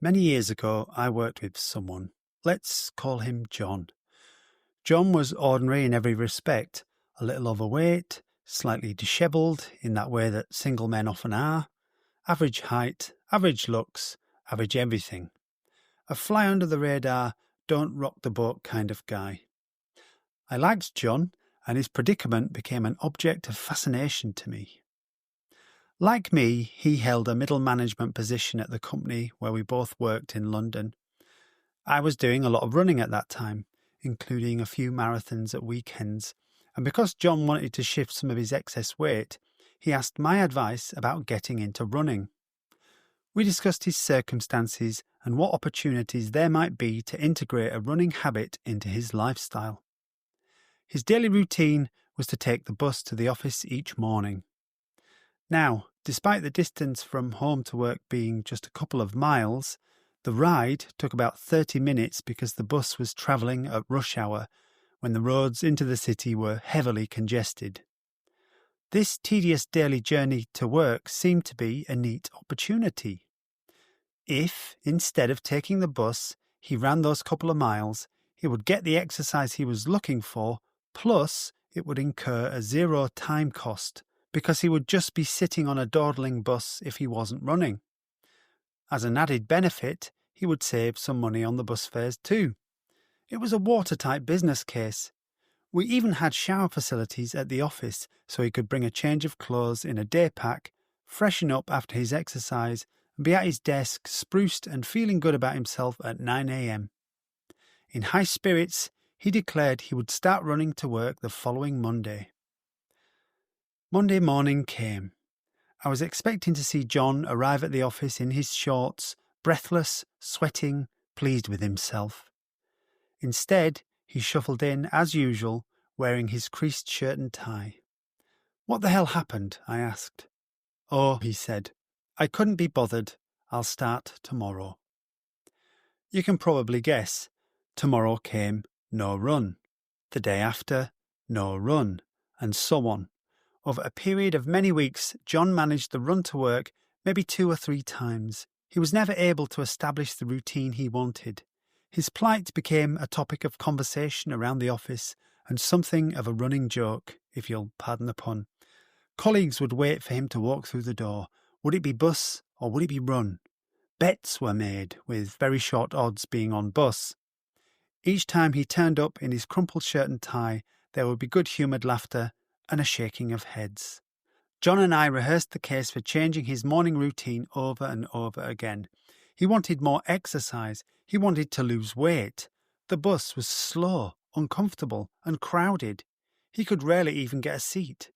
Many years ago, I worked with someone. Let's call him John. John was ordinary in every respect, a little overweight, slightly dishevelled in that way that single men often are, average height, average looks, average everything. A fly under the radar, don't rock the boat kind of guy. I liked John, and his predicament became an object of fascination to me. Like me, he held a middle management position at the company where we both worked in London. I was doing a lot of running at that time, including a few marathons at weekends, and because John wanted to shift some of his excess weight, he asked my advice about getting into running. We discussed his circumstances and what opportunities there might be to integrate a running habit into his lifestyle. His daily routine was to take the bus to the office each morning. Now, despite the distance from home to work being just a couple of miles, the ride took about 30 minutes because the bus was travelling at rush hour when the roads into the city were heavily congested. This tedious daily journey to work seemed to be a neat opportunity. If, instead of taking the bus, he ran those couple of miles, he would get the exercise he was looking for, plus it would incur a zero time cost, because he would just be sitting on a dawdling bus if he wasn't running. As an added benefit, he would save some money on the bus fares too. It was a watertight business case. We even had shower facilities at the office so he could bring a change of clothes in a day pack, freshen up after his exercise, and be at his desk spruced and feeling good about himself at 9 a.m. In high spirits, he declared he would start running to work the following Monday. Monday morning came. I was expecting to see John arrive at the office in his shorts, breathless, sweating, pleased with himself. Instead, he shuffled in, as usual, wearing his creased shirt and tie. "What the hell happened?" I asked. "Oh," he said, "I couldn't be bothered. I'll start tomorrow." You can probably guess. Tomorrow came, no run. The day after, no run, and so on. Over a period of many weeks, John managed the run to work maybe 2 or 3 times. He was never able to establish the routine he wanted. His plight became a topic of conversation around the office and something of a running joke, if you'll pardon the pun. Colleagues would wait for him to walk through the door. Would it be bus or would it be run? Bets were made, with very short odds being on bus. Each time he turned up in his crumpled shirt and tie, there would be good-humoured laughter and a shaking of heads. John and I rehearsed the case for changing his morning routine over and over again. He wanted more exercise. He wanted to lose weight. The bus was slow, uncomfortable, and crowded. He could rarely even get a seat.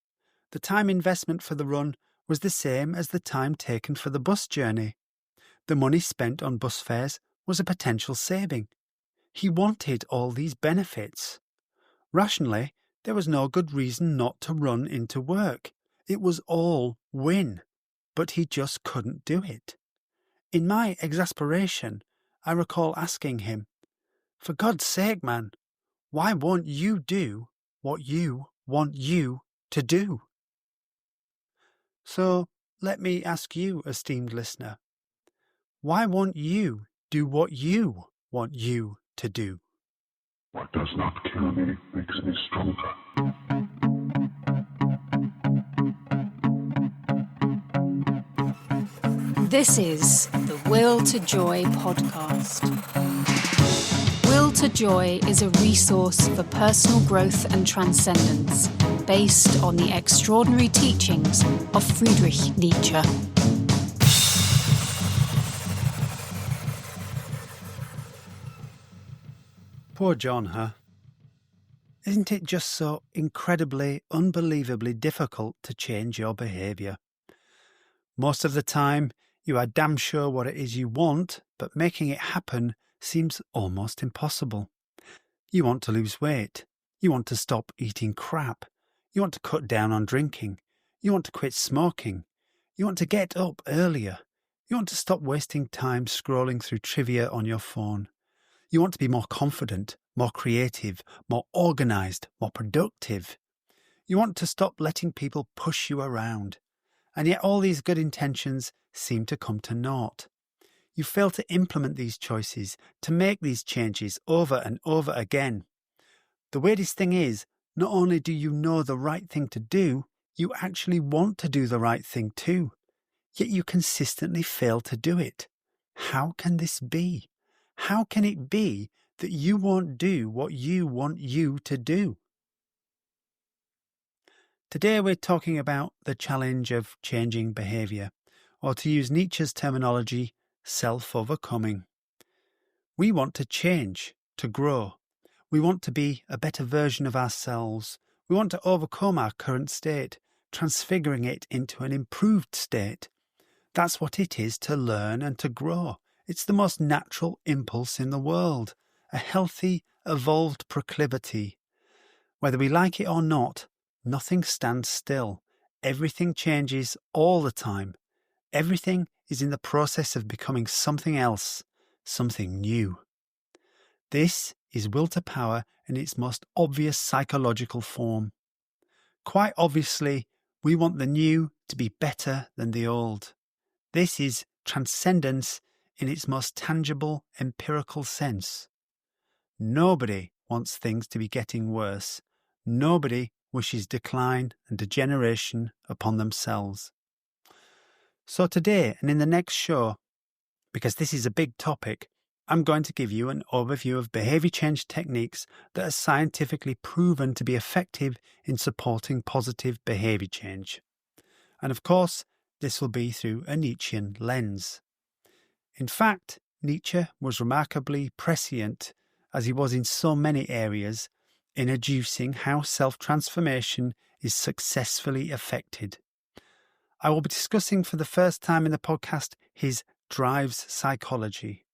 The time investment for the run was the same as the time taken for the bus journey. The money spent on bus fares was a potential saving. He wanted all these benefits. Rationally, there was no good reason not to run into work. It was all win, but he just couldn't do it. In my exasperation, I recall asking him, "For God's sake, man, why won't you do what you want you to do?" So, let me ask you, esteemed listener, why won't you do what you want you to do? What does not kill me makes me stronger. This is the Will to Joy podcast. Will to Joy is a resource for personal growth and transcendence based on the extraordinary teachings of Friedrich Nietzsche. Poor John, huh? Isn't it just so incredibly, unbelievably difficult to change your behaviour? Most of the time, you are damn sure what it is you want, but making it happen seems almost impossible. You want to lose weight. You want to stop eating crap. You want to cut down on drinking. You want to quit smoking. You want to get up earlier. You want to stop wasting time scrolling through trivia on your phone. You want to be more confident, more creative, more organised, more productive. You want to stop letting people push you around. And yet all these good intentions seem to come to naught. You fail to implement these choices, to make these changes over and over again. The weirdest thing is, not only do you know the right thing to do, you actually want to do the right thing too. Yet you consistently fail to do it. How can this be? How can it be that you won't do what you want you to do? Today we're talking about the challenge of changing behaviour, or to use Nietzsche's terminology, self-overcoming. We want to change, to grow. We want to be a better version of ourselves. We want to overcome our current state, transfiguring it into an improved state. That's what it is to learn and to grow. It's the most natural impulse in the world, a healthy, evolved proclivity. Whether we like it or not, nothing stands still. Everything changes all the time. Everything is in the process of becoming something else, something new. This is will to power in its most obvious psychological form. Quite obviously, we want the new to be better than the old. This is transcendence in its most tangible, empirical sense. Nobody wants things to be getting worse. Nobody wishes decline and degeneration upon themselves. So today and in the next show, because this is a big topic, I'm going to give you an overview of behaviour change techniques that are scientifically proven to be effective in supporting positive behaviour change. And of course, this will be through a Nietzschean lens. In fact, Nietzsche was remarkably prescient, as he was in so many areas, in adducing how self-transformation is successfully effected. I will be discussing for the first time in the podcast his drives psychology.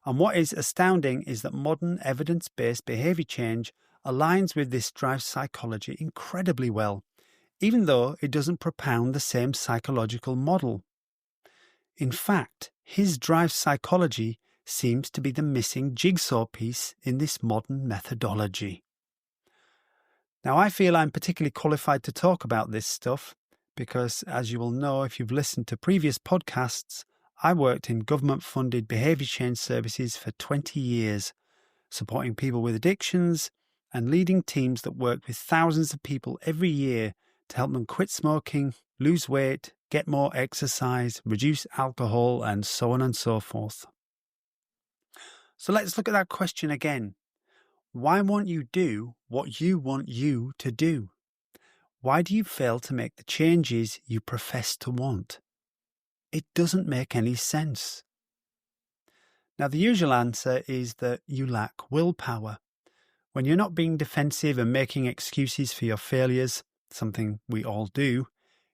And what is astounding is that modern evidence-based behaviour change aligns with this drive psychology incredibly well, even though it doesn't propound the same psychological model. In fact, his drive psychology seems to be the missing jigsaw piece in this modern methodology. Now, I feel I'm particularly qualified to talk about this stuff because, as you will know if you've listened to previous podcasts, I worked in government-funded behaviour change services for 20 years, supporting people with addictions and leading teams that work with thousands of people every year to help them quit smoking, lose weight, get more exercise, reduce alcohol, and so on and so forth. So let's look at that question again. Why won't you do what you want you to do? Why do you fail to make the changes you profess to want? It doesn't make any sense. Now, the usual answer is that you lack willpower. When you're not being defensive and making excuses for your failures, something we all do,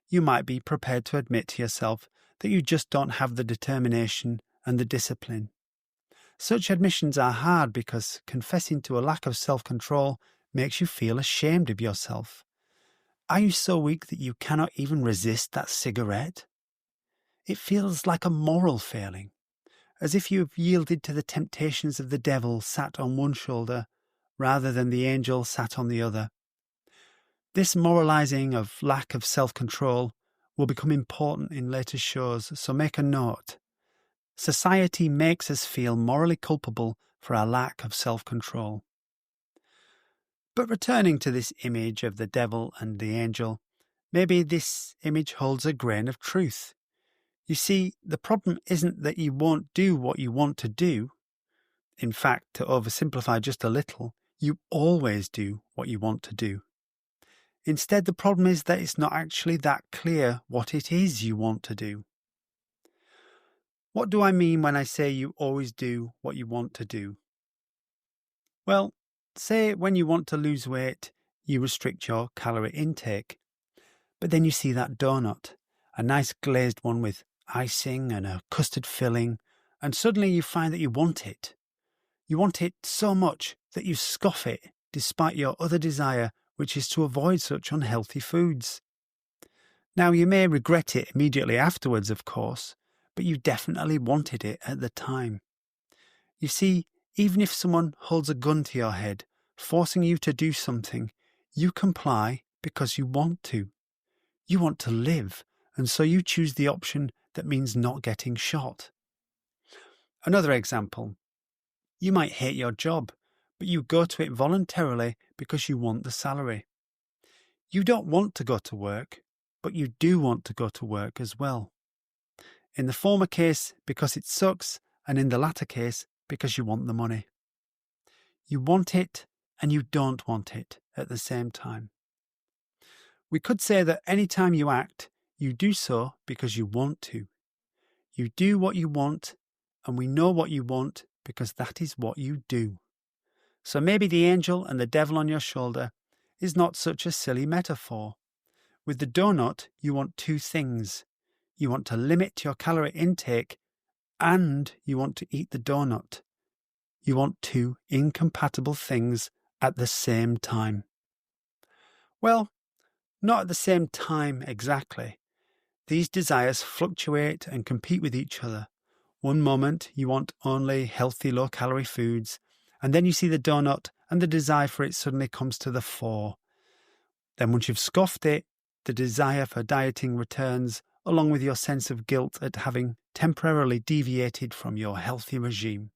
you might be prepared to admit to yourself that you just don't have the determination and the discipline. Such admissions are hard because confessing to a lack of self-control makes you feel ashamed of yourself. Are you so weak that you cannot even resist that cigarette? It feels like a moral failing, as if you have yielded to the temptations of the devil sat on one shoulder rather than the angel sat on the other. This moralizing of lack of self-control will become important in later shows, so make a note. Society makes us feel morally culpable for our lack of self-control. But returning to this image of the devil and the angel, maybe this image holds a grain of truth. You see, the problem isn't that you won't do what you want to do. In fact, to oversimplify just a little, you always do what you want to do. Instead, the problem is that it's not actually that clear what it is you want to do. What do I mean when I say you always do what you want to do? Well, say when you want to lose weight, you restrict your calorie intake. But then you see that donut, a nice glazed one with icing and a custard filling, and suddenly you find that you want it. You want it so much that you scoff it, despite your other desire, which is to avoid such unhealthy foods. Now, you may regret it immediately afterwards, of course, but you definitely wanted it at the time. You see, even if someone holds a gun to your head, forcing you to do something, you comply because you want to. You want to live, and so you choose the option that means not getting shot. Another example. You might hate your job, but you go to it voluntarily because you want the salary. You don't want to go to work, but you do want to go to work as well. In the former case, because it sucks, and in the latter case, because you want the money. You want it and you don't want it at the same time. We could say that any time you act, you do so because you want to. You do what you want, and we know what you want because that is what you do. So maybe the angel and the devil on your shoulder is not such a silly metaphor. With the donut, you want two things. You want to limit your calorie intake and you want to eat the donut. You want two incompatible things at the same time. Well, not at the same time exactly. These desires fluctuate and compete with each other. One moment you want only healthy low-calorie foods, and then you see the donut and the desire for it suddenly comes to the fore. Then once you've scoffed it, the desire for dieting returns, along with your sense of guilt at having temporarily deviated from your healthy regime.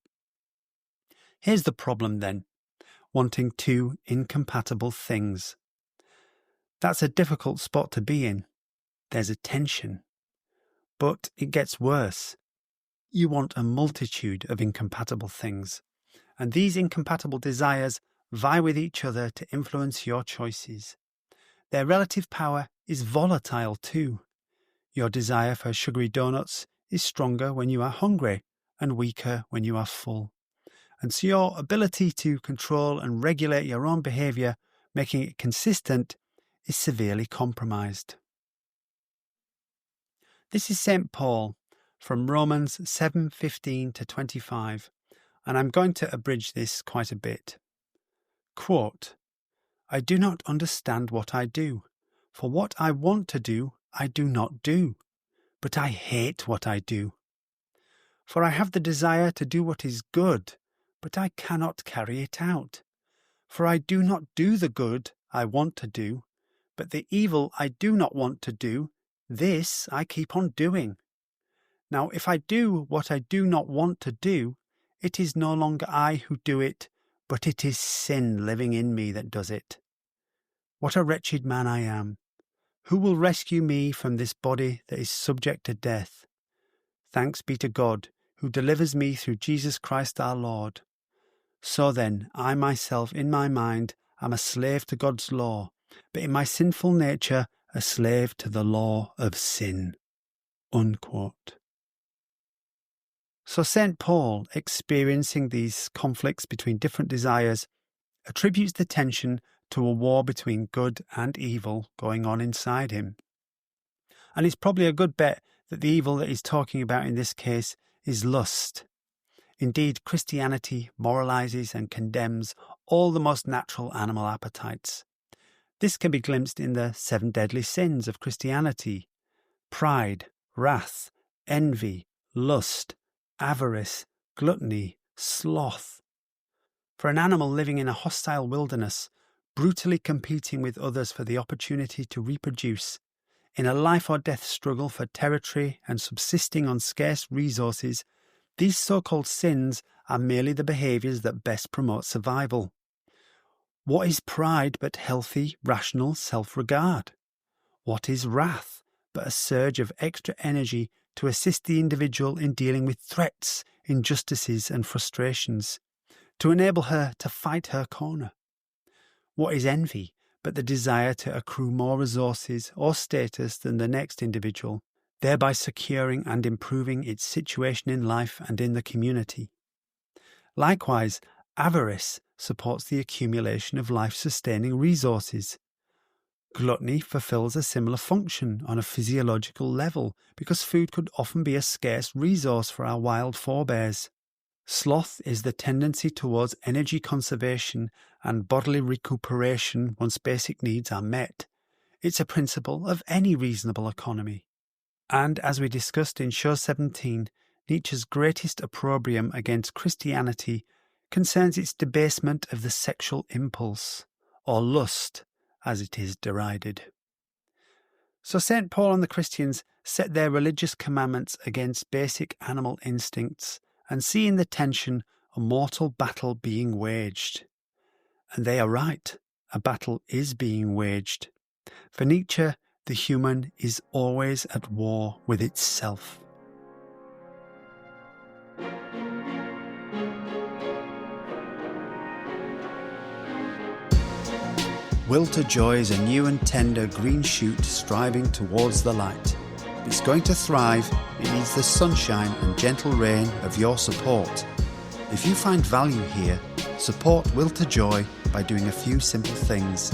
Here's the problem then, wanting two incompatible things. That's a difficult spot to be in. There's a tension. But it gets worse. You want a multitude of incompatible things, and these incompatible desires vie with each other to influence your choices. Their relative power is volatile too. Your desire for sugary donuts is stronger when you are hungry and weaker when you are full. And so your ability to control and regulate your own behaviour, making it consistent, is severely compromised. This is St. Paul from Romans 7:15 to 25, and I'm going to abridge this quite a bit. Quote, "I do not understand what I do, for what I want to do, I do not do, but I hate what I do. For I have the desire to do what is good, but I cannot carry it out. For I do not do the good I want to do, but the evil I do not want to do, this I keep on doing. Now if I do what I do not want to do, it is no longer I who do it, but it is sin living in me that does it. What a wretched man I am! Who will rescue me from this body that is subject to death? Thanks be to God, who delivers me through Jesus Christ our Lord. So then, I myself in my mind am a slave to God's law, but in my sinful nature a slave to the law of sin." Unquote. So St. Paul, experiencing these conflicts between different desires, attributes the tension to a war between good and evil going on inside him. And it's probably a good bet that the evil that he's talking about in this case is lust. Indeed, Christianity moralizes and condemns all the most natural animal appetites. This can be glimpsed in the 7 deadly sins of Christianity: pride, wrath, envy, lust, avarice, gluttony, sloth. For an animal living in a hostile wilderness, brutally competing with others for the opportunity to reproduce, in a life-or-death struggle for territory and subsisting on scarce resources, these so-called sins are merely the behaviours that best promote survival. What is pride but healthy, rational self-regard? What is wrath but a surge of extra energy to assist the individual in dealing with threats, injustices and frustrations, to enable her to fight her corner? What is envy but the desire to accrue more resources or status than the next individual, thereby securing and improving its situation in life and in the community? Likewise, avarice supports the accumulation of life-sustaining resources. Gluttony fulfills a similar function on a physiological level because food could often be a scarce resource for our wild forebears. Sloth is the tendency towards energy conservation and bodily recuperation once basic needs are met. It's a principle of any reasonable economy. And as we discussed in Show 17, Nietzsche's greatest opprobrium against Christianity concerns its debasement of the sexual impulse, or lust, as it is derided. So St. Paul and the Christians set their religious commandments against basic animal instincts and see in the tension a mortal battle being waged. And they are right, a battle is being waged. For Nietzsche, the human is always at war with itself. Will to joy is a new and tender green shoot striving towards the light. If it's going to thrive, it needs the sunshine and gentle rain of your support. If you find value here, support Will to Joy by doing a few simple things.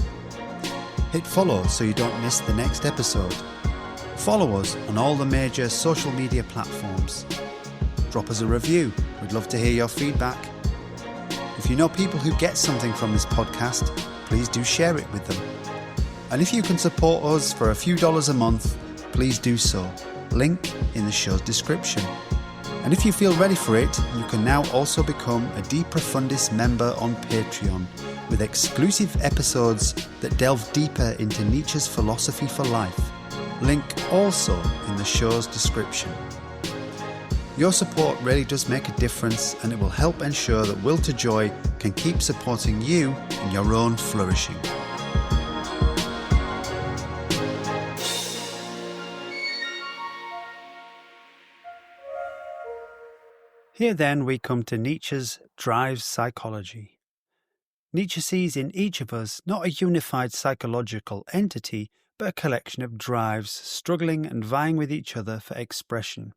Hit follow so you don't miss the next episode. Follow us on all the major social media platforms. Drop us a review. We'd love to hear your feedback. If you know people who get something from this podcast, please do share it with them. And if you can support us for a few dollars a month, please do so. Link in the show's description. And if you feel ready for it, you can now also become a De Profundis member on Patreon with exclusive episodes that delve deeper into Nietzsche's philosophy for life. Link also in the show's description. Your support really does make a difference, and it will help ensure that Will to Joy can keep supporting you in your own flourishing. Here then we come to Nietzsche's drive psychology. Nietzsche sees in each of us not a unified psychological entity, but a collection of drives struggling and vying with each other for expression.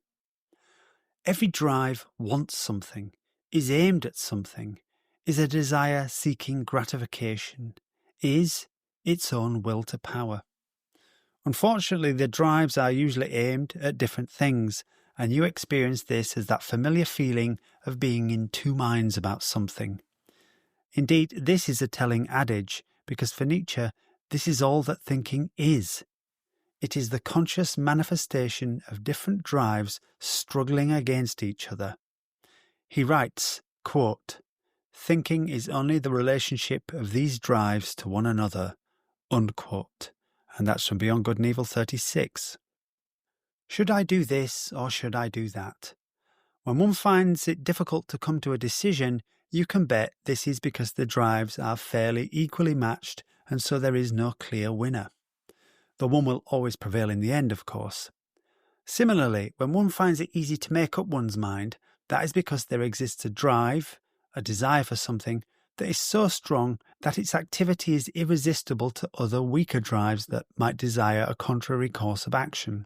Every drive wants something, is aimed at something, is a desire seeking gratification, is its own will to power. Unfortunately, the drives are usually aimed at different things, and you experience this as that familiar feeling of being in two minds about something. Indeed, this is a telling adage, because for Nietzsche, this is all that thinking is. It is the conscious manifestation of different drives struggling against each other. He writes, quote, "Thinking is only the relationship of these drives to one another," unquote. And that's from Beyond Good and Evil 36. Should I do this or should I do that? When one finds it difficult to come to a decision, you can bet this is because the drives are fairly equally matched, and so there is no clear winner. The one will always prevail in the end, of course. Similarly, when one finds it easy to make up one's mind, that is because there exists a drive, a desire for something, that is so strong that its activity is irresistible to other weaker drives that might desire a contrary course of action.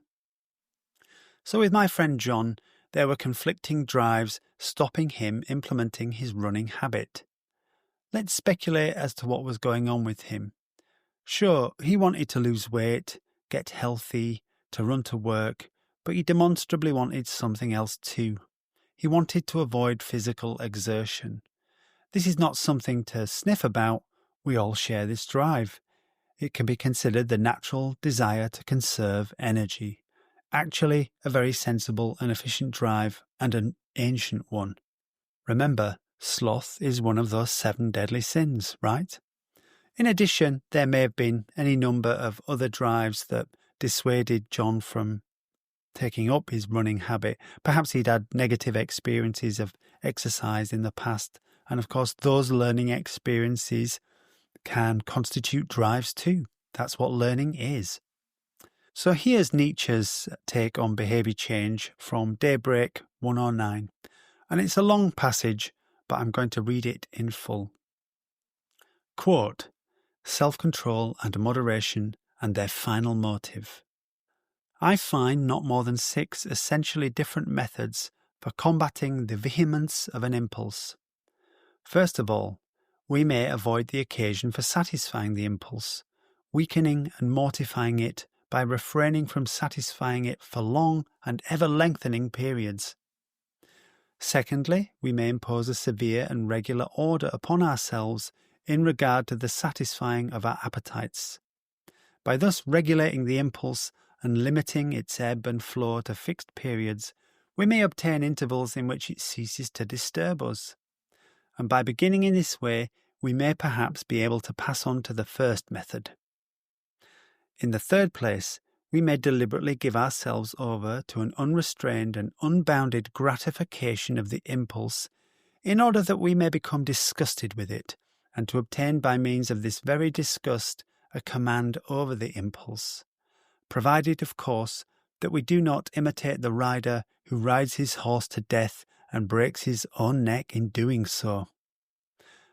So with my friend John, there were conflicting drives stopping him implementing his running habit. Let's speculate as to what was going on with him. Sure, he wanted to lose weight, get healthy, to run to work, but he demonstrably wanted something else too. He wanted to avoid physical exertion. This is not something to sniff about. We all share this drive. It can be considered the natural desire to conserve energy. Actually, a very sensible and efficient drive, and an ancient one. Remember, sloth is one of those 7 deadly sins, right? In addition, there may have been any number of other drives that dissuaded John from taking up his running habit. Perhaps he'd had negative experiences of exercise in the past, and of course those learning experiences can constitute drives too. That's what learning is. So here's Nietzsche's take on behaviour change from Daybreak 109. And it's a long passage, but I'm going to read it in full. Quote, "Self-control and moderation and their final motive. I find not more than 6 essentially different methods for combating the vehemence of an impulse. First of all, we may avoid the occasion for satisfying the impulse, weakening and mortifying it by refraining from satisfying it for long and ever-lengthening periods. Secondly, we may impose a severe and regular order upon ourselves in regard to the satisfying of our appetites. By thus regulating the impulse and limiting its ebb and flow to fixed periods, we may obtain intervals in which it ceases to disturb us. And by beginning in this way, we may perhaps be able to pass on to the first method. In the third place, we may deliberately give ourselves over to an unrestrained and unbounded gratification of the impulse in order that we may become disgusted with it, and to obtain by means of this very disgust a command over the impulse, provided, of course, that we do not imitate the rider who rides his horse to death and breaks his own neck in doing so.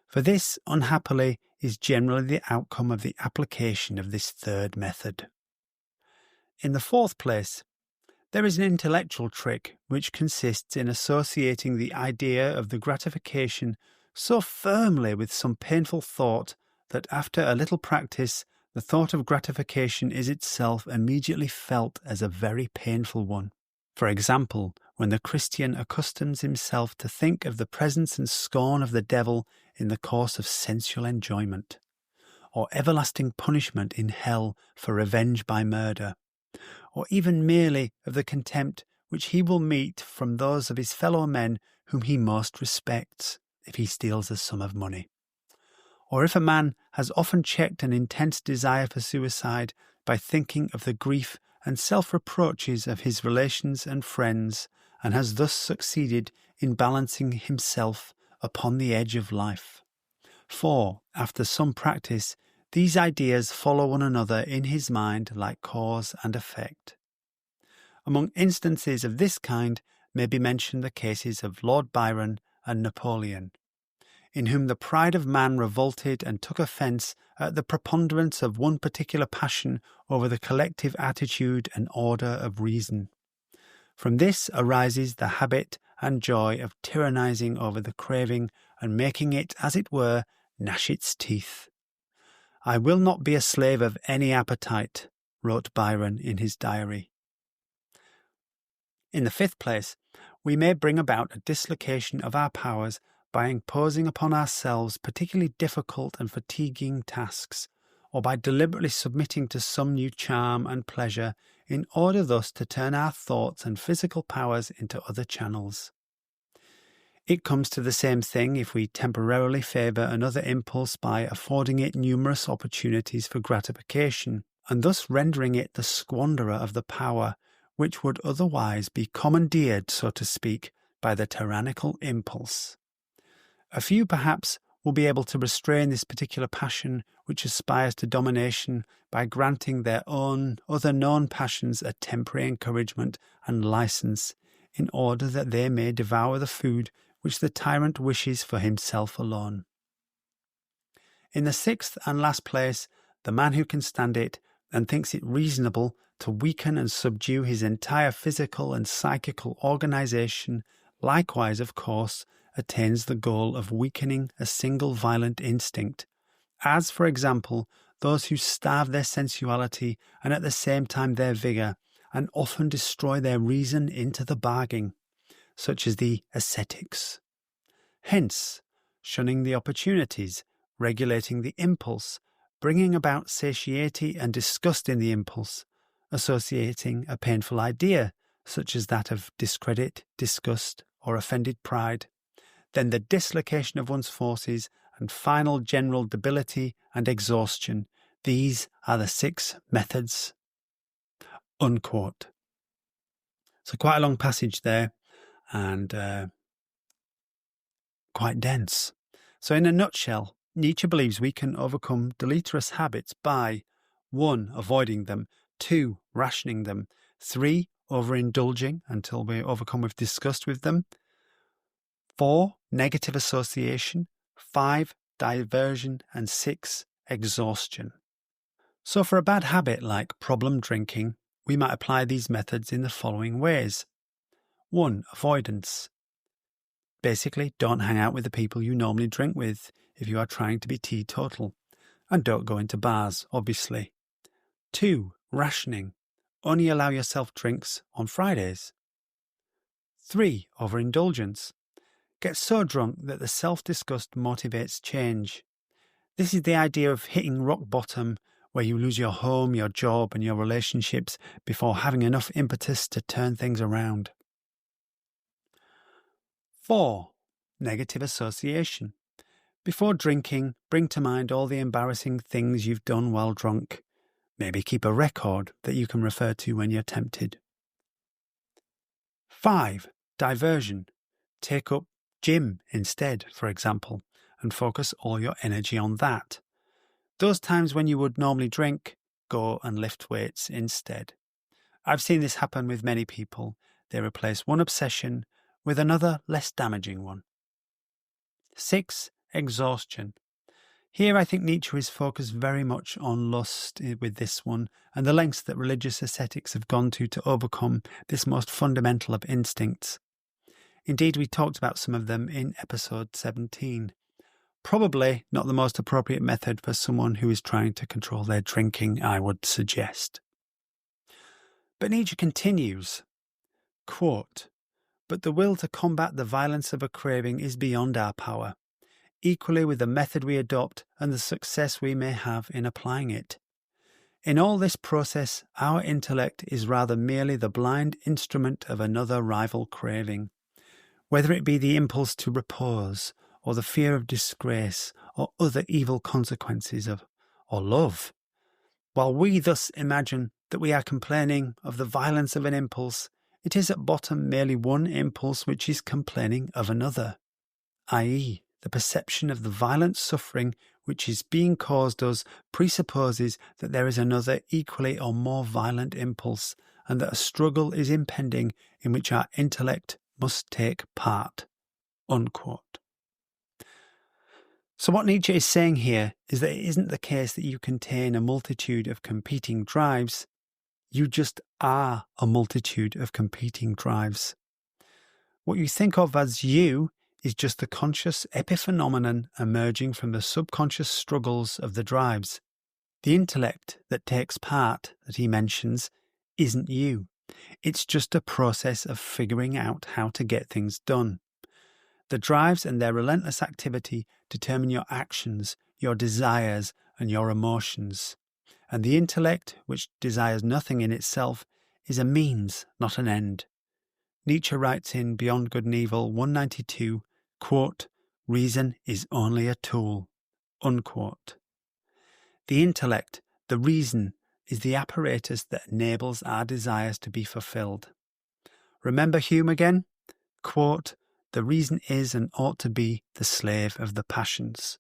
For this, unhappily, is generally the outcome of the application of this third method. In the fourth place, there is an intellectual trick which consists in associating the idea of the gratification so firmly with some painful thought that after a little practice the thought of gratification is itself immediately felt as a very painful one. For example, when the Christian accustoms himself to think of the presence and scorn of the devil in the course of sensual enjoyment, or everlasting punishment in hell for revenge by murder, or even merely of the contempt which he will meet from those of his fellow men whom he most respects, if he steals a sum of money. Or if a man has often checked an intense desire for suicide by thinking of the grief and self-reproaches of his relations and friends, and has thus succeeded in balancing himself upon the edge of life. For, after some practice, these ideas follow one another in his mind like cause and effect. Among instances of this kind may be mentioned the cases of Lord Byron and Napoleon, in whom the pride of man revolted and took offence at the preponderance of one particular passion over the collective attitude and order of reason. From this arises the habit and joy of tyrannizing over the craving and making it, as it were, gnash its teeth. "I will not be a slave of any appetite," wrote Byron in his diary. In the fifth place, we may bring about a dislocation of our powers by imposing upon ourselves particularly difficult and fatiguing tasks, or by deliberately submitting to some new charm and pleasure in order thus to turn our thoughts and physical powers into other channels. It comes to the same thing if we temporarily favour another impulse by affording it numerous opportunities for gratification, and thus rendering it the squanderer of the power which would otherwise be commandeered, so to speak, by the tyrannical impulse. A few, perhaps, will be able to restrain this particular passion which aspires to domination by granting their own other known passions a temporary encouragement and license, in order that they may devour the food which the tyrant wishes for himself alone. In the sixth and last place, the man who can stand it and thinks it reasonable to weaken and subdue his entire physical and psychical organization likewise, of course, attains the goal of weakening a single violent instinct, as, for example, those who starve their sensuality and at the same time their vigour, and often destroy their reason into the bargain, such as the ascetics. Hence, shunning the opportunities, regulating the impulse, bringing about satiety and disgust in the impulse, associating a painful idea, such as that of discredit, disgust, or offended pride, then the dislocation of one's forces and final general debility and exhaustion. These are the 6 methods. Unquote. So quite a long passage there, and quite dense. So in a nutshell, Nietzsche believes we can overcome deleterious habits by 1. Avoiding them, 2. Rationing them, 3. Overindulging until we overcome with disgust with them, 4. Negative association, 5. Diversion, and 6. Exhaustion. So for a bad habit like problem drinking, we might apply these methods in the following ways. 1. Avoidance. Basically, don't hang out with the people you normally drink with if you are trying to be teetotal, and don't go into bars, obviously. 2. Rationing. Only allow yourself drinks on Fridays. 3. Overindulgence. Get so drunk that the self-disgust motivates change. This is the idea of hitting rock bottom, where you lose your home, your job, and your relationships before having enough impetus to turn things around. 4. Negative association. Before drinking, bring to mind all the embarrassing things you've done while drunk. Maybe keep a record that you can refer to when you're tempted. 5. Diversion. Take up gym instead, for example, and focus all your energy on that. Those times when you would normally drink, go and lift weights instead. I've seen this happen with many people. They replace one obsession with another less damaging one. 6. Exhaustion. Here I think Nietzsche is focused very much on lust with this one, and the lengths that religious ascetics have gone to overcome this most fundamental of instincts. Indeed, we talked about some of them in episode 17. Probably not the most appropriate method for someone who is trying to control their drinking, I would suggest. But Nietzsche continues, quote, "But the will to combat the violence of a craving is beyond our power, equally with the method we adopt and the success we may have in applying it. In all this process, our intellect is rather merely the blind instrument of another rival craving, whether it be the impulse to repose, or the fear of disgrace, or other evil consequences or love. While we thus imagine that we are complaining of the violence of an impulse, it is at bottom merely one impulse which is complaining of another, i.e., the perception of the violent suffering which is being caused us presupposes that there is another equally or more violent impulse, and that a struggle is impending in which our intellect must take part." Unquote. So what Nietzsche is saying here is that it isn't the case that you contain a multitude of competing drives. You just are a multitude of competing drives. What you think of as you is just the conscious epiphenomenon emerging from the subconscious struggles of the drives. The intellect that takes part, that he mentions, isn't you. It's just a process of figuring out how to get things done. The drives and their relentless activity determine your actions, your desires, and your emotions. And the intellect, which desires nothing in itself, is a means, not an end. Nietzsche writes in Beyond Good and Evil 192, quote, "Reason is only a tool." Unquote. The intellect, the reason, is the apparatus that enables our desires to be fulfilled. Remember Hume again? Quote, "The reason is and ought to be the slave of the passions."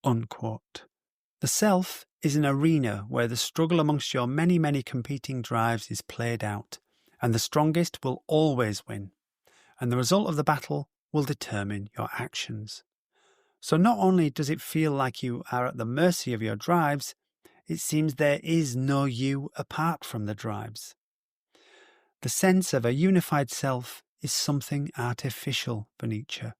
Unquote. The self is an arena where the struggle amongst your many, many competing drives is played out, and the strongest will always win, and the result of the battle will determine your actions. So not only does it feel like you are at the mercy of your drives, it seems there is no you apart from the drives. The sense of a unified self is something artificial for Nietzsche.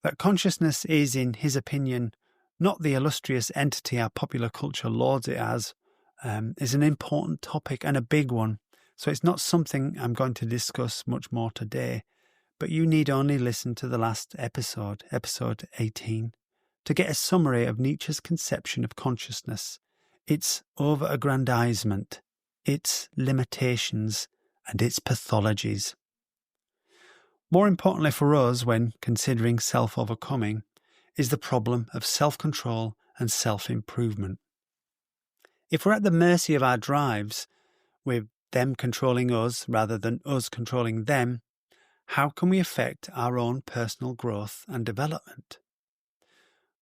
That consciousness is, in his opinion, not the illustrious entity our popular culture lauds it as, is an important topic and a big one, so it's not something I'm going to discuss much more today, but you need only listen to the last episode, episode 18, to get a summary of Nietzsche's conception of consciousness, its over-aggrandizement, its limitations, and its pathologies. More importantly for us when considering self-overcoming is the problem of self-control and self-improvement. If we're at the mercy of our drives, with them controlling us rather than us controlling them, how can we affect our own personal growth and development?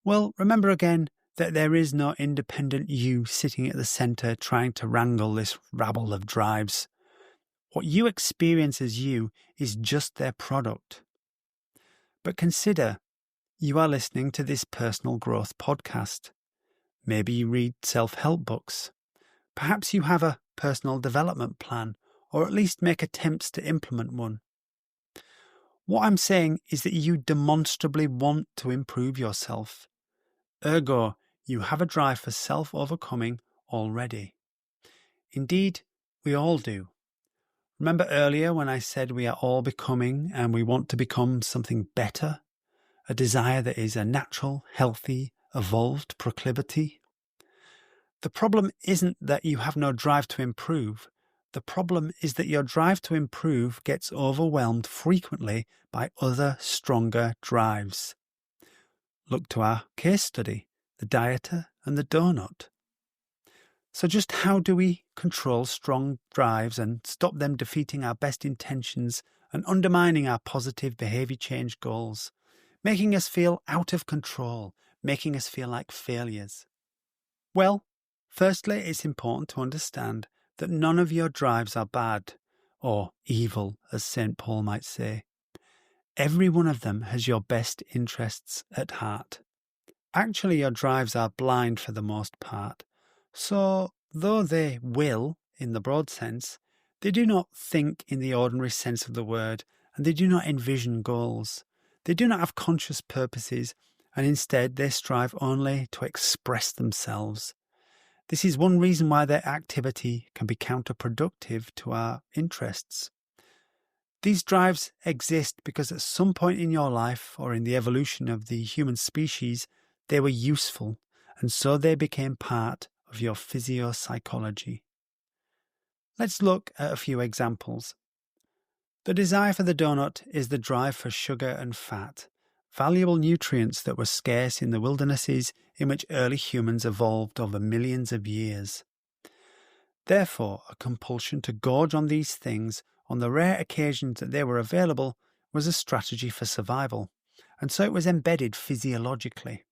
Well, remember again that there is no independent you sitting at the centre trying to wrangle this rabble of drives. What you experience as you is just their product. But consider, you are listening to this personal growth podcast. Maybe you read self-help books. Perhaps you have a personal development plan, or at least make attempts to implement one. What I'm saying is that you demonstrably want to improve yourself. Ergo, you have a drive for self-overcoming already. Indeed, we all do. Remember earlier when I said we are all becoming and we want to become something better? A desire that is a natural, healthy, evolved proclivity? The problem isn't that you have no drive to improve. The problem is that your drive to improve gets overwhelmed frequently by other, stronger drives. Look to our case study, the dieter and the donut. So just how do we control strong drives and stop them defeating our best intentions and undermining our positive behaviour change goals, making us feel out of control, making us feel like failures? Well, firstly, it's important to understand that none of your drives are bad, or evil, as St. Paul might say. Every one of them has your best interests at heart. Actually, your drives are blind for the most part. So, though they will, in the broad sense, they do not think in the ordinary sense of the word, and they do not envision goals. They do not have conscious purposes, and instead they strive only to express themselves. This is one reason why their activity can be counterproductive to our interests. These drives exist because at some point in your life or in the evolution of the human species, they were useful, and so they became part of your physiopsychology. Let's look at a few examples. The desire for the donut is the drive for sugar and fat, valuable nutrients that were scarce in the wildernesses in which early humans evolved over millions of years. Therefore, a compulsion to gorge on these things on the rare occasions that they were available was a strategy for survival, and so it was embedded physiologically.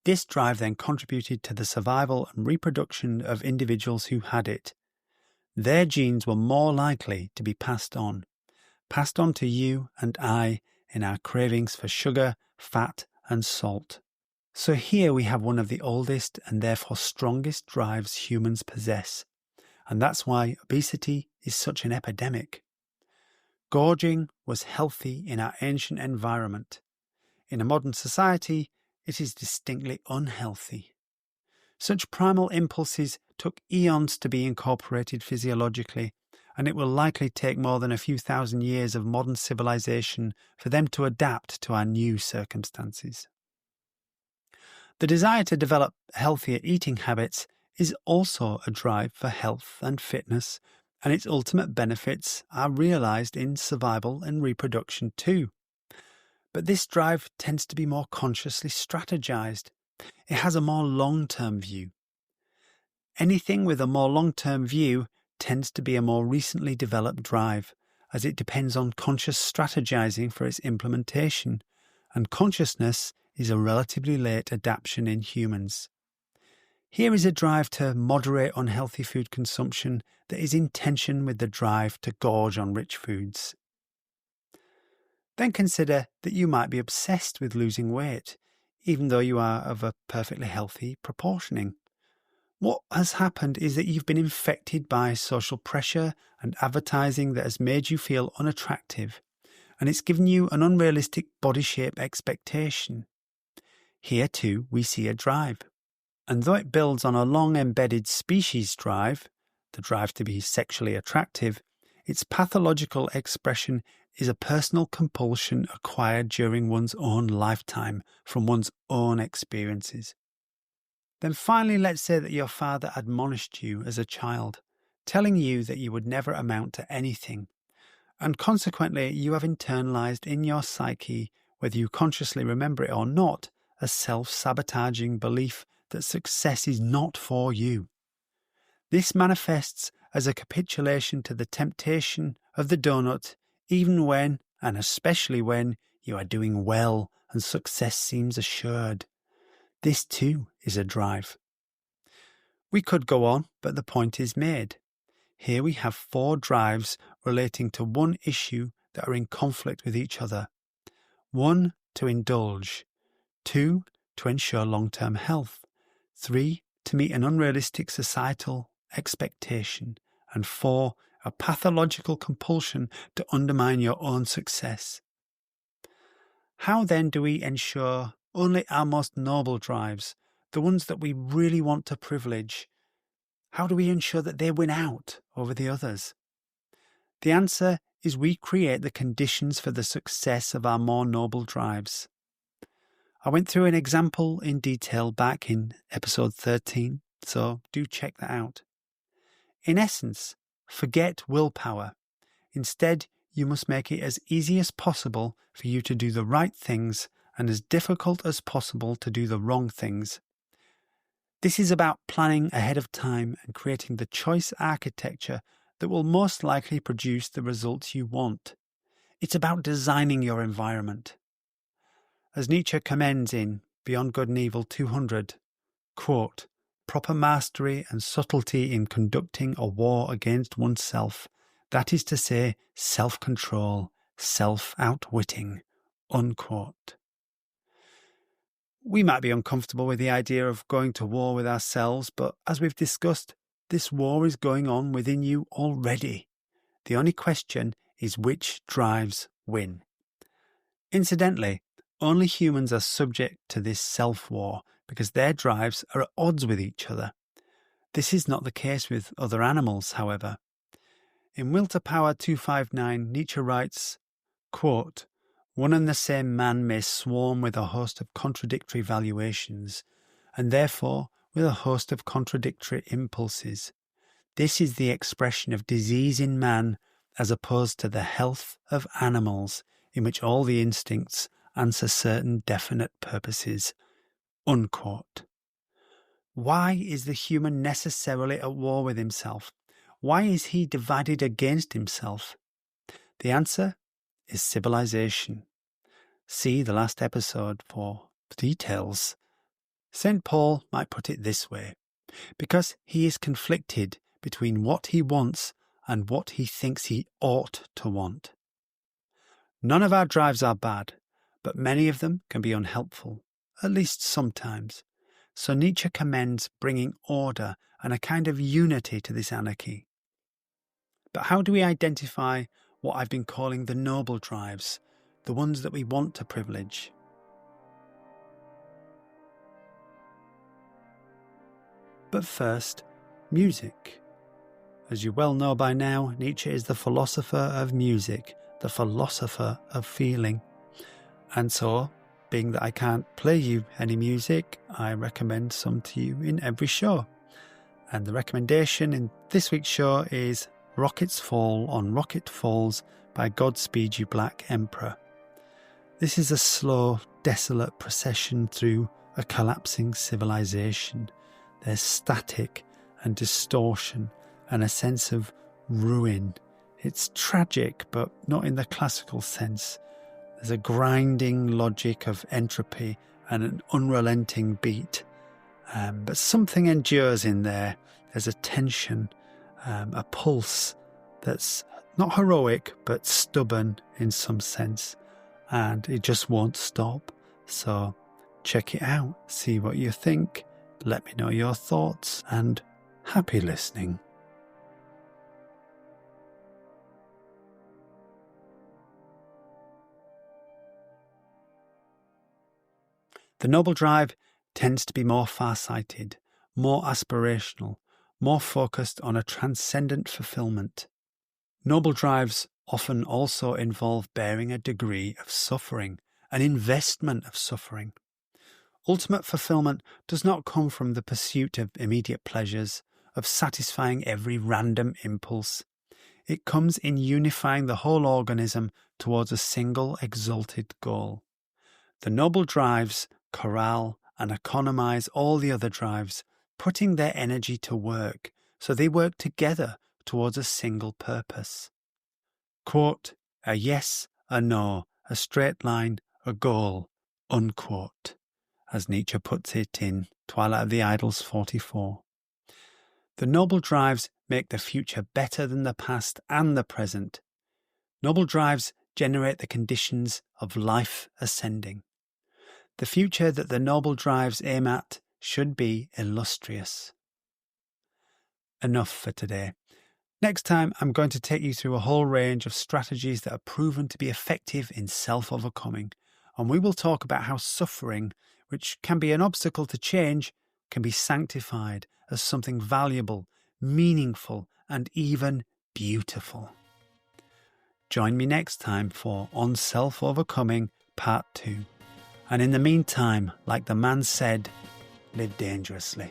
This drive then contributed to the survival and reproduction of individuals who had it. Their genes were more likely to be passed on to you and I in our cravings for sugar, fat, and salt. So here we have one of the oldest and therefore strongest drives humans possess, and that's why obesity is such an epidemic. Gorging was healthy in our ancient environment. In a modern society, it is distinctly unhealthy. Such primal impulses took eons to be incorporated physiologically, and it will likely take more than a few thousand years of modern civilization for them to adapt to our new circumstances. The desire to develop healthier eating habits is also a drive for health and fitness, and its ultimate benefits are realized in survival and reproduction too. But this drive tends to be more consciously strategized. It has a more long-term view. Anything with a more long-term view tends to be a more recently developed drive, as it depends on conscious strategizing for its implementation, and consciousness is a relatively late adaptation in humans. Here is a drive to moderate unhealthy food consumption that is in tension with the drive to gorge on rich foods. Then consider that you might be obsessed with losing weight, even though you are of a perfectly healthy proportioning. What has happened is that you've been infected by social pressure and advertising that has made you feel unattractive, and it's given you an unrealistic body shape expectation. Here too we see a drive. And though it builds on a long-embedded species drive, the drive to be sexually attractive, its pathological expression is a personal compulsion acquired during one's own lifetime from one's own experiences. Then finally, let's say that your father admonished you as a child, telling you that you would never amount to anything, and consequently you have internalized in your psyche, whether you consciously remember it or not, a self-sabotaging belief that success is not for you. This manifests as a capitulation to the temptation of the donut, even when, and especially when, you are doing well and success seems assured. This too is a drive. We could go on, but the point is made. Here we have 4 drives relating to one issue that are in conflict with each other. 1, to indulge. 2, to ensure long-term health. 3, to meet an unrealistic societal expectation. And 4, a pathological compulsion to undermine your own success. How then do we ensure only our most noble drives, the ones that we really want to privilege, how do we ensure that they win out over the others? The answer is we create the conditions for the success of our more noble drives. I went through an example in detail back in episode 13, so do check that out. In essence, forget willpower. Instead, you must make it as easy as possible for you to do the right things and as difficult as possible to do the wrong things. This is about planning ahead of time and creating the choice architecture that will most likely produce the results you want. It's about designing your environment. As Nietzsche commends in Beyond Good and Evil 200, quote, proper mastery and subtlety in conducting a war against oneself, that is to say, self-control, self-outwitting, unquote. We might be uncomfortable with the idea of going to war with ourselves, but as we've discussed, this war is going on within you already. The only question is which drives win. Incidentally, only humans are subject to this self-war because their drives are at odds with each other. This is not the case with other animals, however. In Will to Power 259, Nietzsche writes, quote, one and the same man may swarm with a host of contradictory valuations, and therefore with a host of contradictory impulses. This is the expression of disease in man as opposed to the health of animals, in which all the instincts answer certain definite purposes. Unquote. Why is the human necessarily at war with himself? Why is he divided against himself? The answer is civilization. See the last episode for details. St. Paul might put it this way, because he is conflicted between what he wants and what he thinks he ought to want. None of our drives are bad, but many of them can be unhelpful, at least sometimes. So Nietzsche commends bringing order and a kind of unity to this anarchy. But how do we identify what I've been calling the noble drives, the ones that we want to privilege? But first, music. As you well know by now, Nietzsche is the philosopher of music, the philosopher of feeling. And so, being that I can't play you any music, I recommend some to you in every show. And the recommendation in this week's show is Rockets Fall on Rocket Falls by Godspeed You Black Emperor. This is a slow, desolate procession through a collapsing civilization. There's static and distortion and a sense of ruin. It's tragic, but not in the classical sense. There's a grinding logic of entropy and an unrelenting beat. But something endures in there. There's a tension, a pulse that's not heroic, but stubborn in some sense. And it just won't stop. So check it out, see what you think, let me know your thoughts, and happy listening. The noble drive tends to be more far-sighted, more aspirational, more focused on a transcendent fulfillment. Noble drives often also involve bearing a degree of suffering, an investment of suffering. Ultimate fulfillment does not come from the pursuit of immediate pleasures, of satisfying every random impulse. It comes in unifying the whole organism towards a single exalted goal. The noble drives corral and economize all the other drives, putting their energy to work, so they work together towards a single purpose. Quote, a yes, a no, a straight line, a goal, unquote, as Nietzsche puts it in Twilight of the Idols 44. The noble drives make the future better than the past and the present. Noble drives generate the conditions of life ascending. The future that the noble drives aim at should be illustrious. Enough for today. Next time, I'm going to take you through a whole range of strategies that are proven to be effective in self-overcoming, and we will talk about how suffering, which can be an obstacle to change, can be sanctified as something valuable, meaningful, and even beautiful. Join me next time for On Self-Overcoming Part 2. And in the meantime, like the man said, live dangerously.